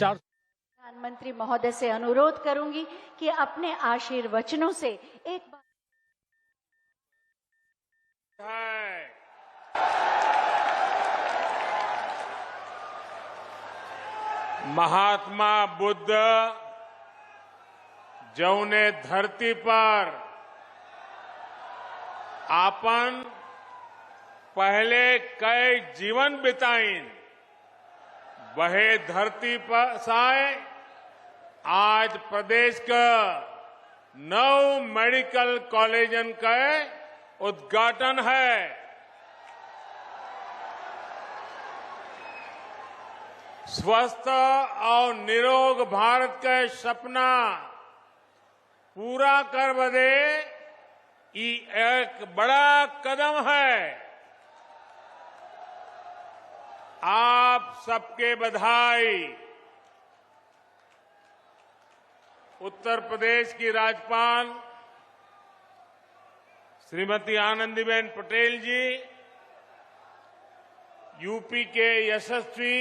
4 प्रधानमंत्री महोदय से अनुरोध करूंगी कि अपने आशीर्वचनों से एक बार महात्मा बुद्ध जौने धरती पर आपन पहले कई जीवन बिताइन वहे धरती पर साए आज प्रदेश का 9 मेडिकल कॉलेजन का उद्घाटन है। स्वस्थ और निरोग भारत का सपना पूरा कर बदे ये एक बड़ा कदम है। आप सबके बधाई। उत्तर प्रदेश की राज्यपाल श्रीमती आनंदीबेन पटेल जी, यूपी के यशस्वी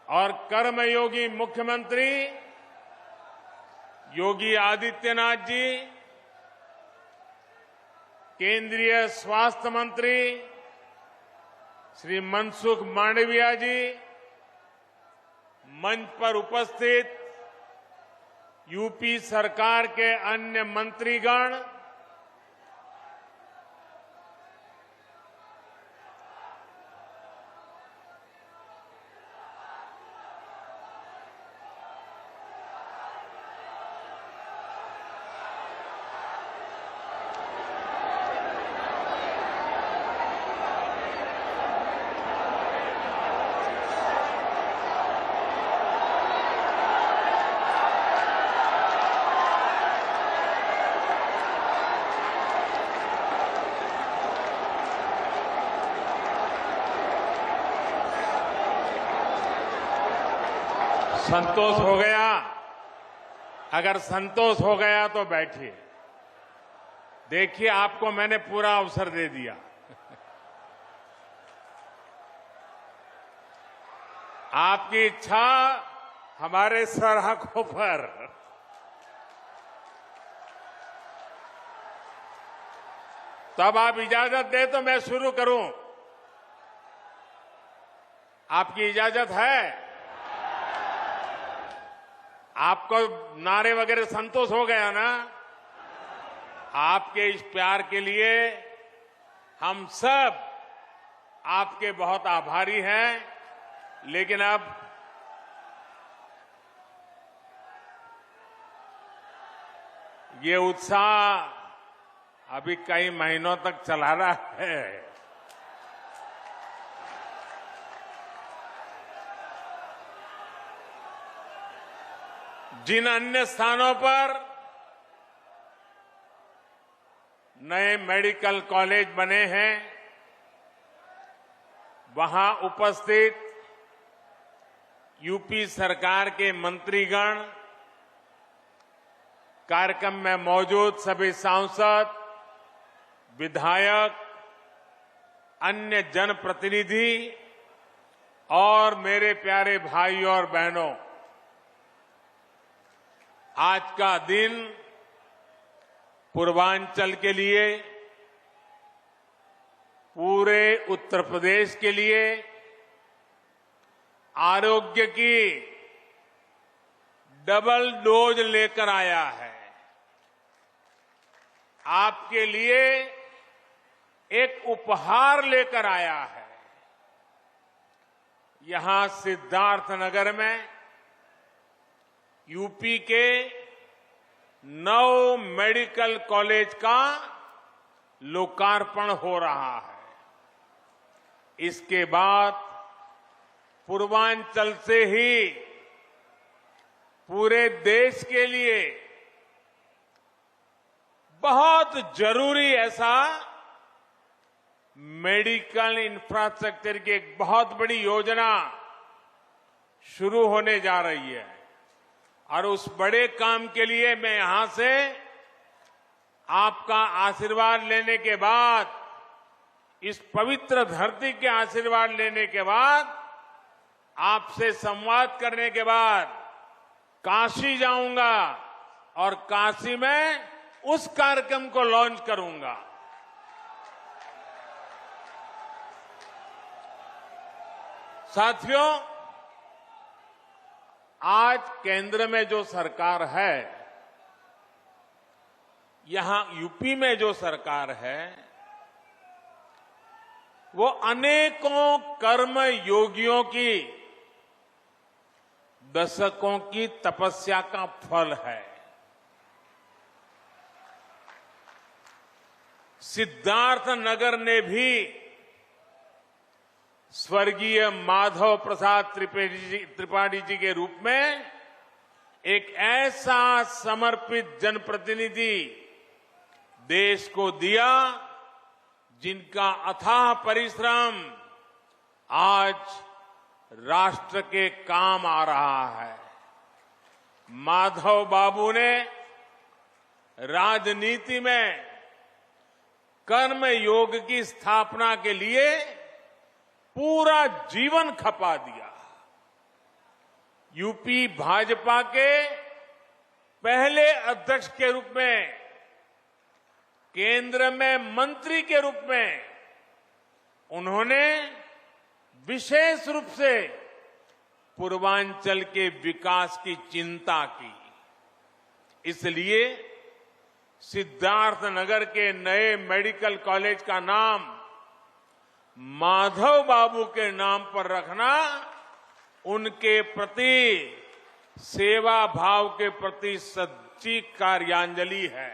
और कर्मयोगी मुख्यमंत्री योगी आदित्यनाथ जी, केंद्रीय स्वास्थ्य मंत्री श्री मनसुख मांडविया जी, मंच पर उपस्थित यूपी सरकार के अन्य मंत्रीगण, संतोष हो गया? अगर संतोष हो गया तो बैठिए। देखिए, आपको मैंने पूरा अवसर दे दिया। आपकी इच्छा हमारे सर आंखों पर। तब आप इजाजत दे तो मैं शुरू करूं। आपकी इजाजत है? आपको नारे वगैरह संतोष हो गया ना? आपके इस प्यार के लिए हम सब आपके बहुत आभारी हैं। लेकिन अब ये उत्साह अभी कई महीनों तक चला रहा है। जिन अन्य स्थानों पर नए मेडिकल कॉलेज बने हैं, वहां उपस्थित यूपी सरकार के मंत्रीगण, कार्यक्रम में मौजूद सभी सांसद, विधायक, अन्य जनप्रतिनिधि और मेरे प्यारे भाइयों और बहनों, आज का दिन पूर्वांचल के लिए, पूरे उत्तर प्रदेश के लिए आरोग्य की डबल डोज लेकर आया है। आपके लिए एक उपहार लेकर आया है। यहां सिद्धार्थनगर में यूपी के 9 मेडिकल कॉलेज का लोकार्पण हो रहा है। इसके बाद पूर्वांचल से ही पूरे देश के लिए बहुत जरूरी ऐसा मेडिकल इंफ्रास्ट्रक्चर की एक बहुत बड़ी योजना शुरू होने जा रही है। और उस बड़े काम के लिए मैं यहां से आपका आशीर्वाद लेने के बाद, इस पवित्र धरती के आशीर्वाद लेने के बाद आपसे संवाद करने के बाद काशी जाऊंगा और काशी में उस कार्यक्रम को लॉन्च करूंगा। साथियों, आज केंद्र में जो सरकार है, यहां यूपी में जो सरकार है, वो अनेकों कर्म योगियों की दशकों की तपस्या का फल है। सिद्धार्थ नगर ने भी स्वर्गीय माधव प्रसाद त्रिपाठी जी के रूप में एक ऐसा समर्पित जनप्रतिनिधि देश को दिया, जिनका अथाह परिश्रम आज राष्ट्र के काम आ रहा है। माधव बाबू ने राजनीति में कर्म योग की स्थापना के लिए पूरा जीवन खपा दिया। यूपी भाजपा के पहले अध्यक्ष के रूप में, केंद्र में मंत्री के रूप में उन्होंने विशेष रूप से पूर्वांचल के विकास की चिंता की। इसलिए सिद्धार्थ नगर के नए मेडिकल कॉलेज का नाम माधव बाबू के नाम पर रखना उनके प्रति सेवा भाव के प्रति सच्ची कार्यांजलि है।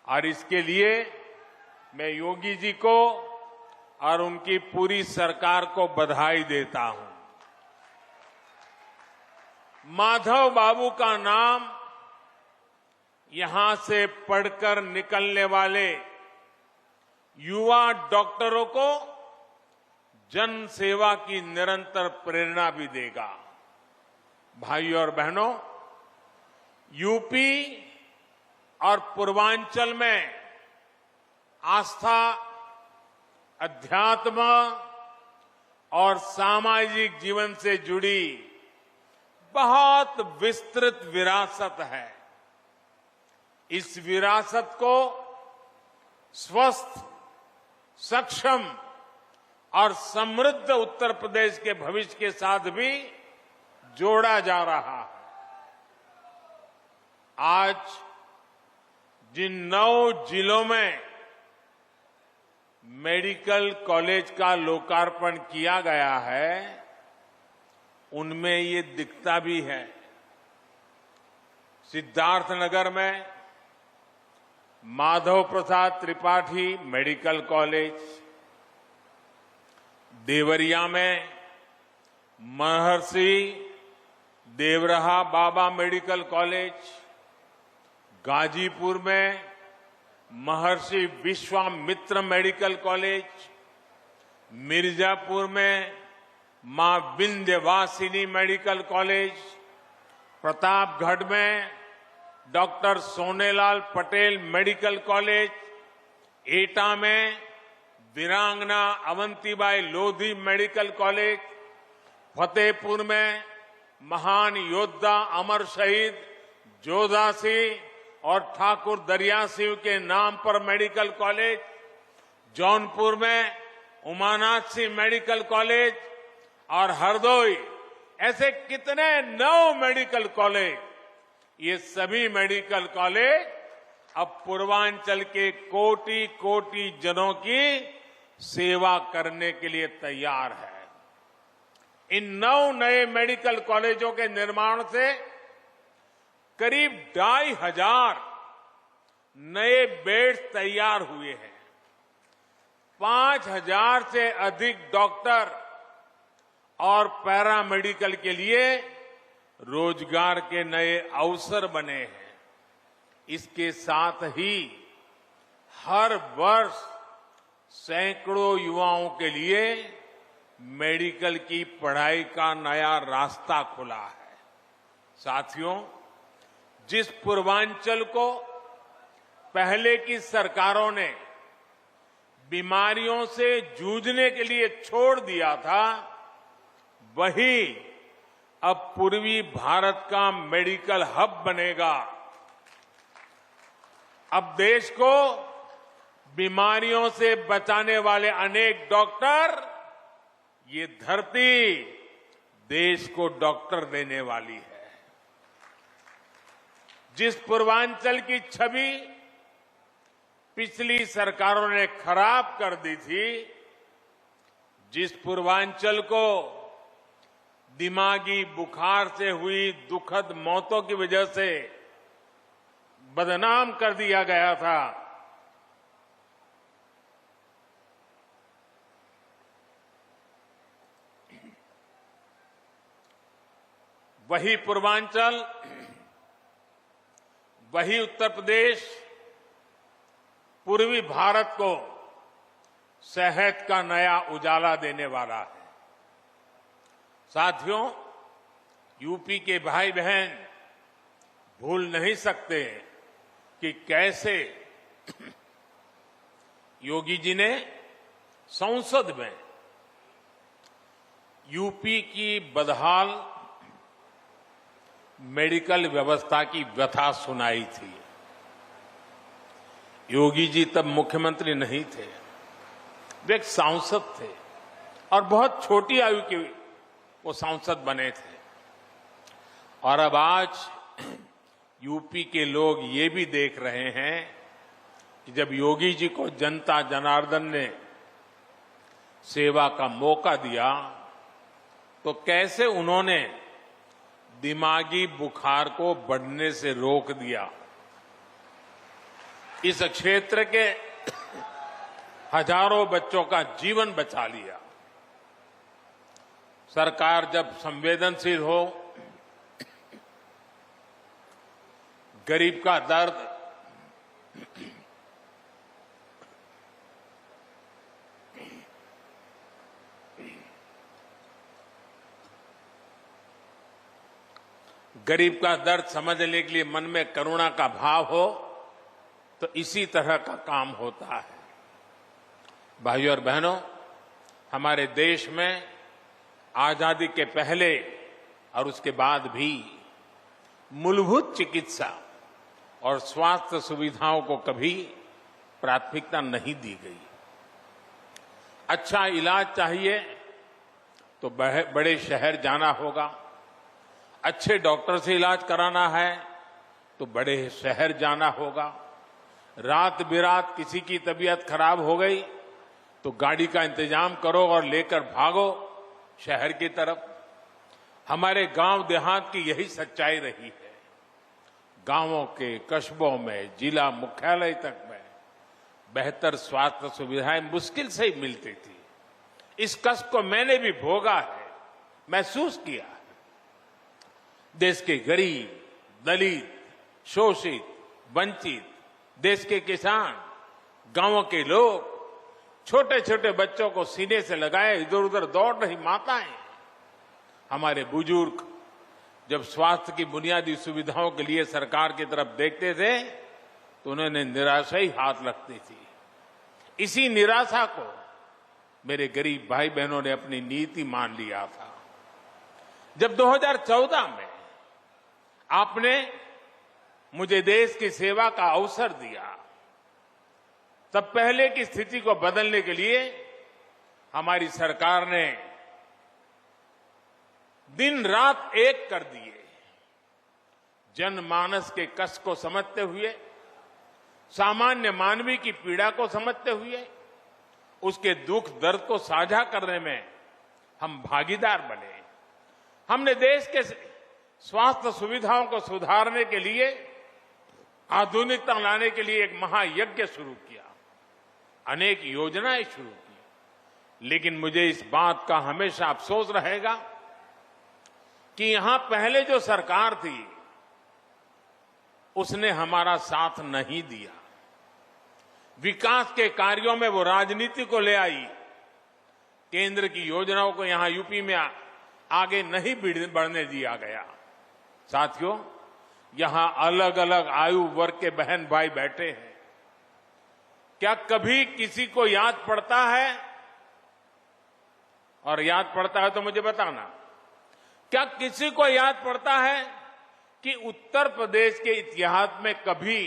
और इसके लिए मैं योगी जी को और उनकी पूरी सरकार को बधाई देता हूं। माधव बाबू का नाम यहां से पढ़कर निकलने वाले युवा डॉक्टरों को जन सेवा की निरंतर प्रेरणा भी देगा। भाइयों और बहनों, यूपी और पूर्वांचल में आस्था, अध्यात्म और सामाजिक जीवन से जुड़ी बहुत विस्तृत विरासत है। इस विरासत को स्वस्थ, सक्षम और समृद्ध उत्तर प्रदेश के भविष्य के साथ भी जोड़ा जा रहा है। आज जिन 9 जिलों में मेडिकल कॉलेज का लोकार्पण किया गया है, उनमें ये दिखता भी है। सिद्धार्थनगर में माधव प्रसाद त्रिपाठी मेडिकल कॉलेज, देवरिया में महर्षि देवरहा बाबा मेडिकल कॉलेज, गाजीपुर में महर्षि विश्वामित्र मेडिकल कॉलेज, मिर्जापुर में मां विंध्यवासिनी मेडिकल कॉलेज, प्रतापगढ़ में doctor Sonelal Patel medical college, एटा में वीरांगना अवंतीबाई लोधी मेडिकल कॉलेज, फतेहपुर में महान योद्धा अमर शहीद जोधा सिंह और ठाकुर दरिया सिंह के नाम पर मेडिकल कॉलेज, जौनपुर में उमानाथ सिंह मेडिकल कॉलेज और हरदोई, ऐसे कितने 9 मेडिकल कॉलेज। ये सभी मेडिकल कॉलेज अब पूर्वांचल के कोटि कोटि जनों की सेवा करने के लिए तैयार है। इन 9 नए मेडिकल कॉलेजों के निर्माण से करीब 2,500 नए बेड्स तैयार हुए हैं। 5,000 से अधिक डॉक्टर और पैरामेडिकल के लिए रोजगार के नए अवसर बने हैं। इसके साथ ही हर वर्ष सैकड़ों युवाओं के लिए मेडिकल की पढ़ाई का नया रास्ता खुला है। साथियों, जिस पूर्वांचल को पहले की सरकारों ने बीमारियों से जूझने के लिए छोड़ दिया था, वही अब पूर्वी भारत का मेडिकल हब बनेगा। अब देश को बीमारियों से बचाने वाले अनेक डॉक्टर, ये धरती देश को डॉक्टर देने वाली है। जिस पूर्वांचल की छवि पिछली सरकारों ने खराब कर दी थी, जिस पूर्वांचल को दिमागी बुखार से हुई दुखद मौतों की वजह से बदनाम कर दिया गया था, वही पूर्वांचल, वही उत्तर प्रदेश पूर्वी भारत को सेहत का नया उजाला देने वाला है। साथियों, यूपी के भाई बहन भूल नहीं सकते कि कैसे योगी जी ने संसद में यूपी की बदहाल मेडिकल व्यवस्था की व्यथा सुनाई थी। योगी जी तब मुख्यमंत्री नहीं थे, वे एक सांसद थे और बहुत छोटी आयु के वो सांसद बने थे। और अब आज यूपी के लोग ये भी देख रहे हैं कि जब योगी जी को जनता जनार्दन ने सेवा का मौका दिया तो कैसे उन्होंने दिमागी बुखार को बढ़ने से रोक दिया। इस क्षेत्र के हजारों बच्चों का जीवन बचा लिया। सरकार जब संवेदनशील हो, गरीब का दर्द समझने के लिए मन में करुणा का भाव हो तो इसी तरह का काम होता है। भाइयों और बहनों, हमारे देश में आजादी के पहले और उसके बाद भी मूलभूत चिकित्सा और स्वास्थ्य सुविधाओं को कभी प्राथमिकता नहीं दी गई। अच्छा इलाज चाहिए तो बड़े शहर जाना होगा, अच्छे डॉक्टर से इलाज कराना है तो बड़े शहर जाना होगा, रात बिरात किसी की तबीयत खराब हो गई तो गाड़ी का इंतजाम करो और लेकर भागो शहर की तरफ। हमारे गांव देहात की यही सच्चाई रही है। गांवों के कस्बों में जिला मुख्यालय तक में बेहतर स्वास्थ्य सुविधाएं मुश्किल से ही मिलती थी। इस कष्ट को मैंने भी भोगा है, महसूस किया है। देश के गरीब, दलित, शोषित, वंचित, देश के किसान, गांवों के लोग, छोटे छोटे बच्चों को सीने से लगाए इधर उधर दौड़ रही माताएं, हमारे बुजुर्ग जब स्वास्थ्य की बुनियादी सुविधाओं के लिए सरकार की तरफ देखते थे तो उन्होंने निराशा ही हाथ लगती थी। इसी निराशा को मेरे गरीब भाई बहनों ने अपनी नीति मान लिया था। जब 2014 में आपने मुझे देश की सेवा का अवसर दिया, तब पहले की स्थिति को बदलने के लिए हमारी सरकार ने दिन रात एक कर दिए। जनमानस के कष्ट को समझते हुए, सामान्य मानवी की पीड़ा को समझते हुए, उसके दुख दर्द को साझा करने में हम भागीदार बने। हमने देश के स्वास्थ्य सुविधाओं को सुधारने के लिए, आधुनिकता लाने के लिए एक महायज्ञ शुरू किया, अनेक योजनाएं शुरू की। लेकिन मुझे इस बात का हमेशा अफसोस रहेगा कि यहां पहले जो सरकार थी उसने हमारा साथ नहीं दिया। विकास के कार्यों में वो राजनीति को ले आई, केंद्र की योजनाओं को यहां यूपी में आगे नहीं बढ़ने दिया गया। साथियों, यहां अलग अलग आयु वर्ग के बहन भाई बैठे हैं। क्या कभी किसी को याद पड़ता है? और याद पड़ता है तो मुझे बताना क्या किसी को याद पड़ता है कि उत्तर प्रदेश के इतिहास में कभी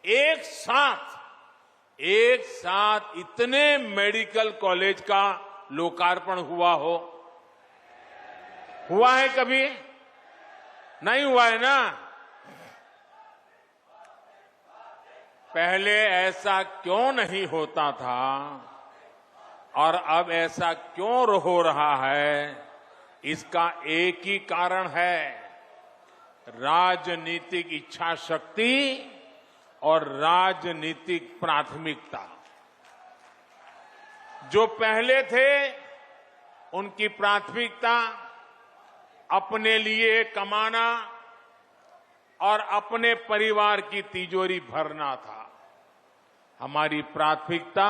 एक साथ इतने मेडिकल कॉलेज का लोकार्पण हुआ हो? हुआ है कभी? नहीं हुआ है ना। पहले ऐसा क्यों नहीं होता था और अब ऐसा क्यों हो रहा है? इसका एक ही कारण है, राजनीतिक इच्छा शक्ति और राजनीतिक प्राथमिकता। जो पहले थे उनकी प्राथमिकता अपने लिए कमाना और अपने परिवार की तिजोरी भरना था। हमारी प्राथमिकता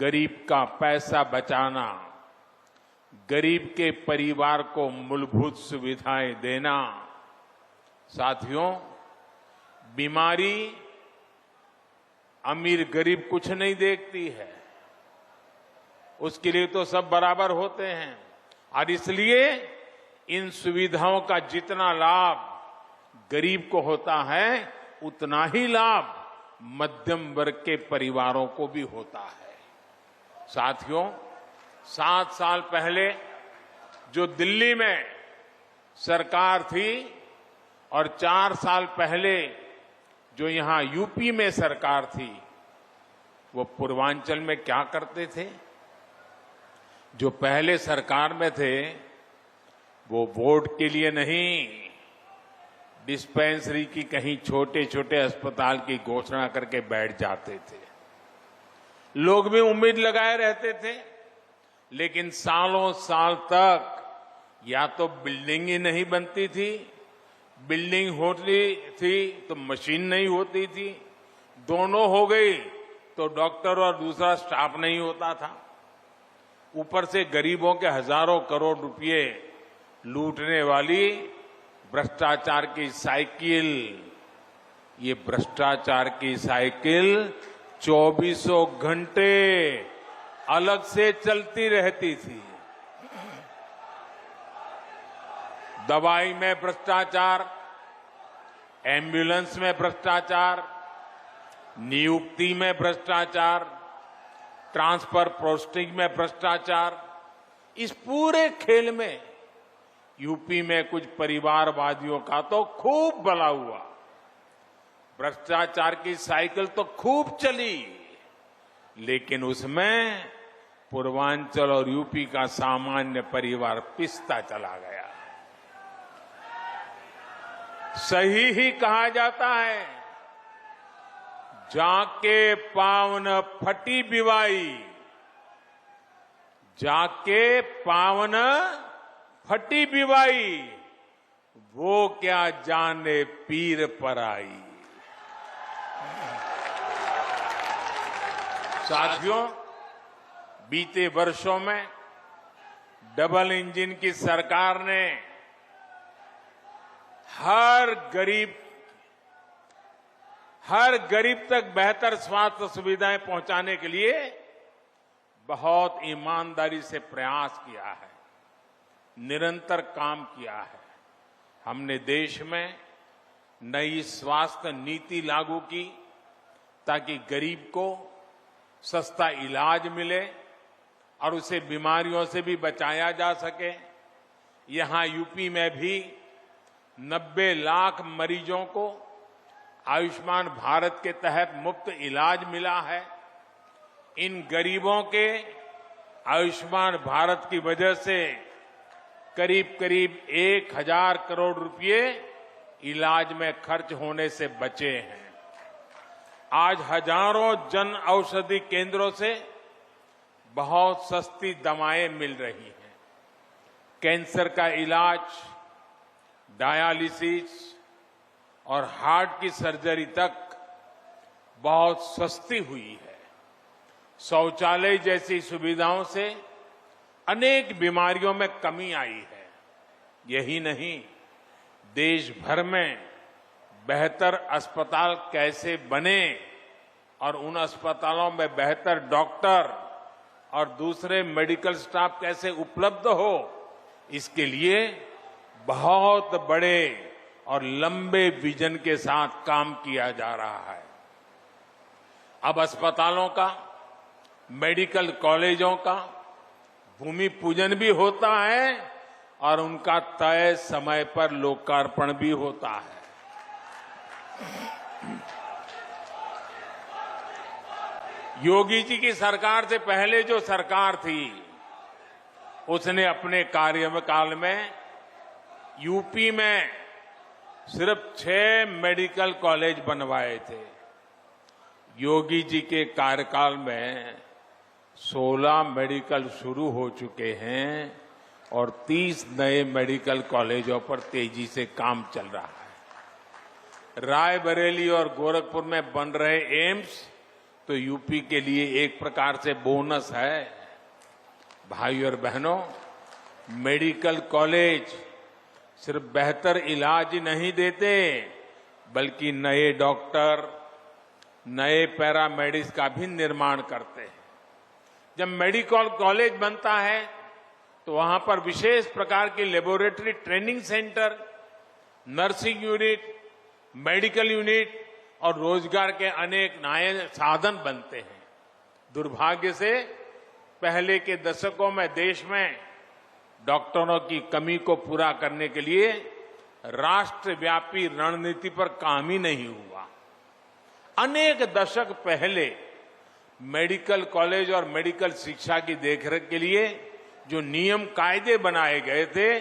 गरीब का पैसा बचाना, गरीब के परिवार को मूलभूत सुविधाएं देना। साथियों, बीमारी अमीर गरीब कुछ नहीं देखती है, उसके लिए तो सब बराबर होते हैं। और इसलिए इन सुविधाओं का जितना लाभ गरीब को होता है, उतना ही लाभ मध्यम वर्ग के परिवारों को भी होता है। साथियों, 7 साल पहले जो दिल्ली में सरकार थी और 4 साल पहले जो यहां यूपी में सरकार थी, वो पूर्वांचल में क्या करते थे? जो पहले सरकार में थे वो वोट के लिए नहीं, डिस्पेंसरी की कहीं छोटे छोटे अस्पताल की घोषणा करके बैठ जाते थे। लोग भी उम्मीद लगाए रहते थे, लेकिन सालों साल तक या तो बिल्डिंग ही नहीं बनती थी, बिल्डिंग होती थी तो मशीन नहीं होती थी, दोनों हो गई तो डॉक्टर और दूसरा स्टाफ नहीं होता था। ऊपर से गरीबों के हजारों करोड़ रुपए लूटने वाली भ्रष्टाचार की साइकिल, ये भ्रष्टाचार की साइकिल 24 घंटे अलग से चलती रहती थी। दवाई में भ्रष्टाचार, एम्बुलेंस में भ्रष्टाचार, नियुक्ति में भ्रष्टाचार, ट्रांसफर पोस्टिंग में भ्रष्टाचार। इस पूरे खेल में यूपी में कुछ परिवारवादियों का तो खूब भला हुआ। भ्रष्टाचार की साइकिल तो खूब चली, लेकिन उसमें पूर्वांचल और यूपी का सामान्य परिवार पिसता चला गया। सही ही कहा जाता है, जाके पावन फटी बिवाई, जाके पावन फटी बिवाई, वो क्या जाने पीर पर आई। साथियों, बीते वर्षों में डबल इंजन की सरकार ने हर गरीब तक बेहतर स्वास्थ्य सुविधाएं पहुंचाने के लिए बहुत ईमानदारी से प्रयास किया है, निरंतर काम किया है। हमने देश में नई स्वास्थ्य नीति लागू की ताकि गरीब को सस्ता इलाज मिले और उसे बीमारियों से भी बचाया जा सके। यहां यूपी में भी 90 लाख मरीजों को आयुष्मान भारत के तहत मुफ्त इलाज मिला है। इन गरीबों के आयुष्मान भारत की वजह से करीब करीब 1000 करोड़ रुपए इलाज में खर्च होने से बचे हैं। आज हजारों जन औषधि केंद्रों से बहुत सस्ती दवाएं मिल रही हैं। कैंसर का इलाज, डायलिसिस और हार्ट की सर्जरी तक बहुत सस्ती हुई है। शौचालय जैसी सुविधाओं से अनेक बीमारियों में कमी आई है। यही नहीं, देश भर में बेहतर अस्पताल कैसे बने और उन अस्पतालों में बेहतर डॉक्टर और दूसरे मेडिकल स्टाफ कैसे उपलब्ध हो, इसके लिए बहुत बड़े और लंबे विजन के साथ काम किया जा रहा है। अब अस्पतालों का, मेडिकल कॉलेजों का भूमि पूजन भी होता है और उनका तय समय पर लोकार्पण भी होता है। योगी जी की सरकार से पहले जो सरकार थी, उसने अपने कार्यकाल में यूपी में सिर्फ 6 मेडिकल कॉलेज बनवाए थे। योगी जी के कार्यकाल में 16 मेडिकल शुरू हो चुके हैं और 30 नए मेडिकल कॉलेजों पर तेजी से काम चल रहा है। रायबरेली और गोरखपुर में बन रहे एम्स तो यूपी के लिए एक प्रकार से बोनस है। भाई और बहनों, मेडिकल कॉलेज सिर्फ बेहतर इलाज ही नहीं देते, बल्कि नए डॉक्टर, नए पैरामेडिक्स का भी निर्माण करते हैं। जब मेडिकल कॉलेज बनता है तो वहां पर विशेष प्रकार की laboratory training centre, nursing unit, medical unit और रोजगार के अनेक नए साधन बनते हैं। दुर्भाग्य से पहले के दशकों में देश में डॉक्टरों की कमी को पूरा करने के लिए राष्ट्रव्यापी रणनीति पर काम ही नहीं हुआ। अनेक दशक पहले मेडिकल कॉलेज और मेडिकल शिक्षा की देखरेख के लिए जो नियम कायदे बनाए गए थे,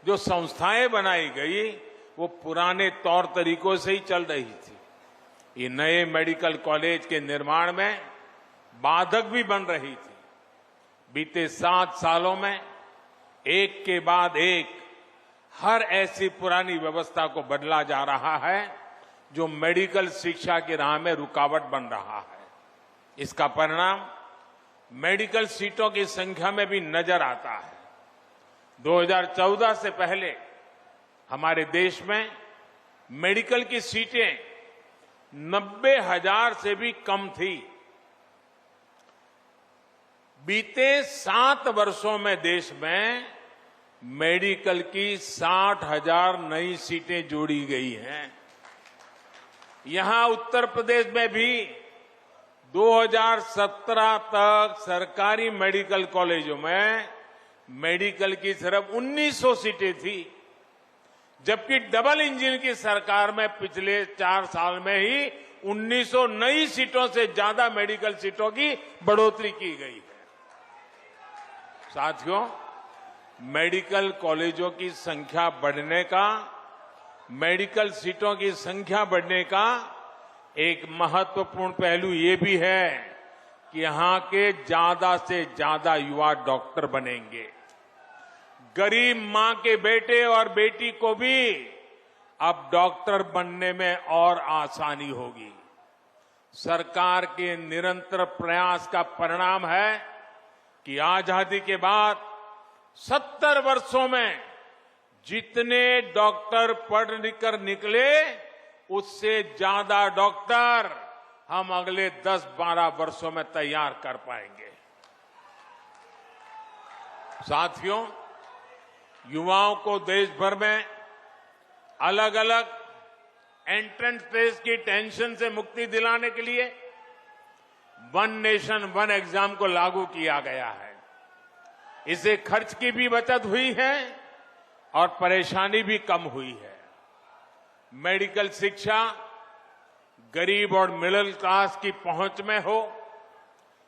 जो संस्थाएं बनाई गई, वो पुराने तौर तरीकों से ही चल रही थी। ये नए मेडिकल कॉलेज के निर्माण में बाधक भी बन रही थी। बीते 7 सालों में एक के बाद एक हर ऐसी पुरानी व्यवस्था को बदला जा रहा है जो मेडिकल शिक्षा की राह में रुकावट बन रहा है। इसका परिणाम मेडिकल सीटों की संख्या में भी नजर आता है। 2014 से पहले हमारे देश में मेडिकल की सीटें 90,000 से भी कम थी। बीते 7 वर्षों में देश में मेडिकल की 60,000 नई सीटें जोड़ी गई हैं। यहां उत्तर प्रदेश में भी 2017 तक सरकारी मेडिकल कॉलेजों में मेडिकल की सिर्फ 1900 सीटें थी, जबकि डबल इंजन की सरकार में पिछले 4 साल में ही 1900 नई सीटों से ज्यादा मेडिकल सीटों की बढ़ोतरी की गई है। साथियों, मेडिकल कॉलेजों की संख्या बढ़ने का, मेडिकल सीटों की संख्या बढ़ने का एक महत्वपूर्ण पहलू ये भी है कि यहां के ज्यादा से ज्यादा युवा डॉक्टर बनेंगे। गरीब मां के बेटे और बेटी को भी अब डॉक्टर बनने में और आसानी होगी। सरकार के निरंतर प्रयास का परिणाम है कि आजादी के बाद 70 वर्षों में जितने डॉक्टर पढ़ लिख कर निकले, उससे ज्यादा डॉक्टर हम अगले 10-12 वर्षों में तैयार कर पाएंगे। साथियों, युवाओं को देश भर में अलग अलग एंट्रेंस टेस्ट की टेंशन से मुक्ति दिलाने के लिए वन नेशन वन एग्जाम को लागू किया गया है। इससे खर्च की भी बचत हुई है और परेशानी भी कम हुई है। मेडिकल शिक्षा गरीब और मिडिल क्लास की पहुंच में हो,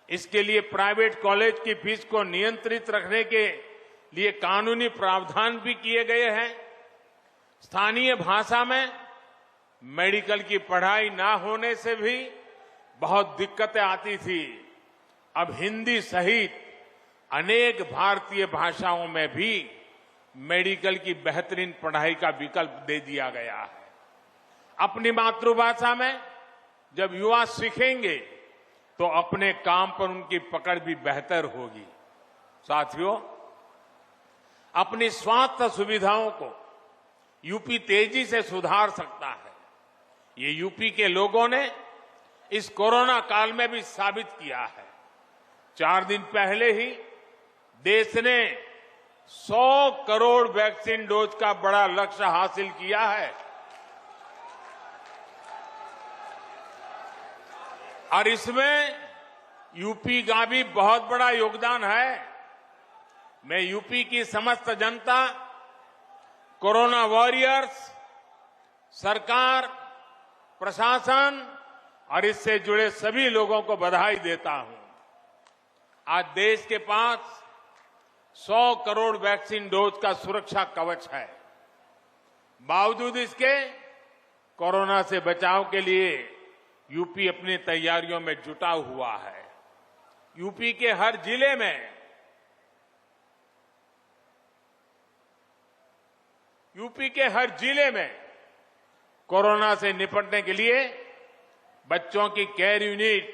इसके लिए प्राइवेट कॉलेज की फीस को नियंत्रित रखने के लिए कानूनी प्रावधान भी किए गए हैं। स्थानीय भाषा में मेडिकल की पढ़ाई ना होने से भी बहुत दिक्कतें आती थी। अब हिंदी सहित अनेक भारतीय भाषाओं में भी मेडिकल की बेहतरीन पढ़ाई का विकल्प दे दिया गया है। अपनी मातृभाषा में जब युवा सीखेंगे तो अपने काम पर उनकी पकड़ भी बेहतर होगी। साथियों, अपनी स्वास्थ्य सुविधाओं को यूपी तेजी से सुधार सकता है। ये यूपी के लोगों ने इस कोरोना काल में भी साबित किया है। 4 दिन पहले ही देश ने 100 करोड़ वैक्सीन डोज का बड़ा लक्ष्य हासिल किया है और इसमें यूपी का भी बहुत बड़ा योगदान है। मैं यूपी की समस्त जनता, कोरोना वॉरियर्स, सरकार, प्रशासन और इससे जुड़े सभी लोगों को बधाई देता हूं। आज देश के पास 100 करोड़ वैक्सीन डोज का सुरक्षा कवच है। बावजूद इसके कोरोना से बचाव के लिए यूपी अपनी तैयारियों में जुटा हुआ है। यूपी के हर जिले में कोरोना से निपटने के लिए बच्चों की केयर यूनिट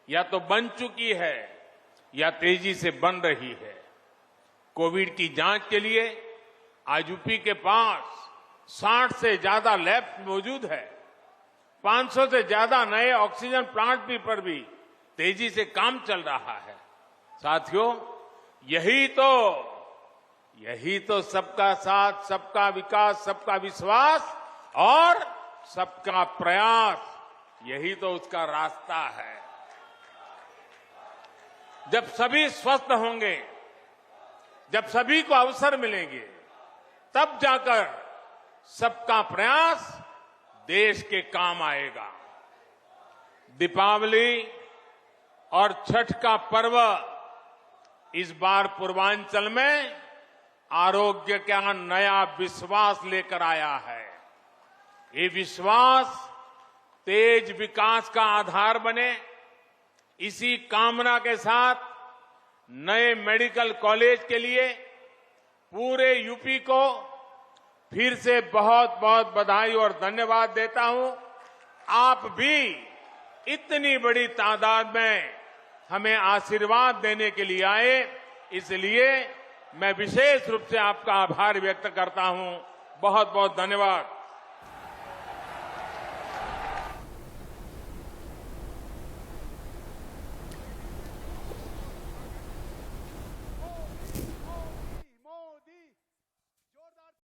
या तो बन चुकी है या तेजी से बन रही है। कोविड की जांच के लिए आज यूपी के पास 60 से ज्यादा लैब मौजूद है। 500 से ज्यादा नए ऑक्सीजन प्लांट पर भी तेजी से काम चल रहा है। साथियों, यही तो सबका साथ, सबका विकास, सबका विश्वास और सबका प्रयास, यही तो उसका रास्ता है। जब सभी स्वस्थ होंगे, जब सभी को अवसर मिलेंगे, तब जाकर सबका प्रयास देश के काम आएगा। दीपावली और छठ का पर्व इस बार पूर्वांचल में आरोग्य का नया विश्वास लेकर आया है। ये विश्वास तेज विकास का आधार बने, इसी कामना के साथ नए मेडिकल कॉलेज के लिए पूरे यूपी को फिर से बहुत बहुत बधाई और धन्यवाद देता हूं। आप भी इतनी बड़ी तादाद में हमें आशीर्वाद देने के लिए आए, इसलिए मैं विशेष रूप से आपका आभार व्यक्त करता हूं। बहुत बहुत धन्यवाद।